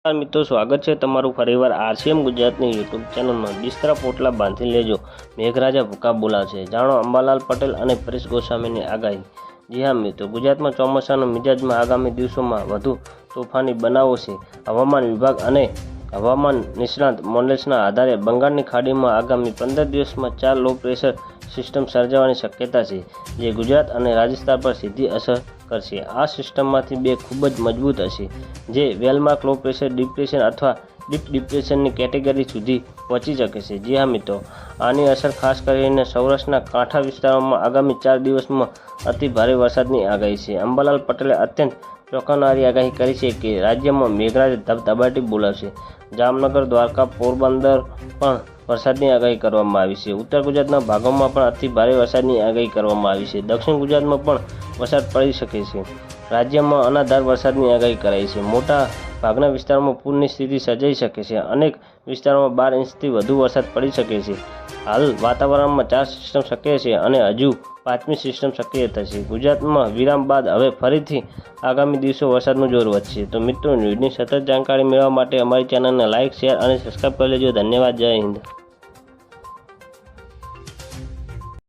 મિત્રો સ્વાગત છે તમારું ફરીવાર આરસીએમ ગુજરાતની યુટ્યુબ ચેનલમાં। બિસ્તરા પોટલા બાંધી લેજો, મેઘરાજા ભૂકા બોલાવશે, જાણો અંબાલાલ પટેલ અને પરેશ ગોસ્વામીની આગાહી। જી હા મિત્રો, ગુજરાતમાં ચોમાસાના મિજાજમાં આગામી દિવસોમાં વધુ તોફાની બનાવો છે। હવામાન વિભાગ અને હવામાન નિષ્ણાત મોડેલ્સના આધારે બંગાળની ખાડીમાં આગામી 15 દિવસમાં 4 લો પ્રેશર સિસ્ટમ સર્જાવાની શક્યતા છે, જે ગુજરાત અને રાજસ્થાન પર સીધી અસર કરશે। આ સિસ્ટમમાંથી 2 ખૂબ જ મજબૂત હશે, જે વેલમાર્ક લો પ્રેશર ડિપ્રેશન અથવા ડીપ ડિપ્રેશનની કેટેગરી સુધી પહોંચી શકે છે। જી હા મિત્રો, આની અસર ખાસ કરીને સૌરાષ્ટ્રના કાંઠા વિસ્તારોમાં આગામી 4 દિવસમાં અતિ ભારે વરસાદની આગાહી છે। અંબાલાલ પટેલે અત્યંત ચોંકાવનારી આગાહી કરી છે કે રાજ્યમાં મેઘરાજા ધબધબાટી બોલાવશે। જામનગર, દ્વારકા, પોરબંદર પણ વરસાદની આગાહી કરવામાં આવી છે। ઉત્તર ગુજરાતના ભાગોમાં પણ અતિ ભારે વરસાદની આગાહી કરવામાં આવી છે। દક્ષિણ ગુજરાતમાં પણ વરસાદ પડી શકે છે। રાજ્યમાં અનરાધાર વરસાદની આગાહી કરાઈ છે। મોટા ભાગના વિસ્તારોમાં પૂરની સ્થિતિ સર્જાઈ શકે છે। અનેક વિસ્તારોમાં 12 ઇંચથી વધુ વરસાદ પડી શકે છે। હાલ વાતાવરણમાં 4 સિસ્ટમ સક્રિય છે અને હજુ 5મી સિસ્ટમ સક્રિય થશે। ગુજરાતમાં વિરામ બાદ હવે ફરીથી આગામી દિવસો વરસાદનું જોર વધશે। તો મિત્રો, ન્યૂઝની સતત જાણકારી મેળવવા માટે અમારી ચેનલને લાઇક, શેર અને સબસ્ક્રાઈબ કરી લેજો। ધન્યવાદ। જય હિન્દ।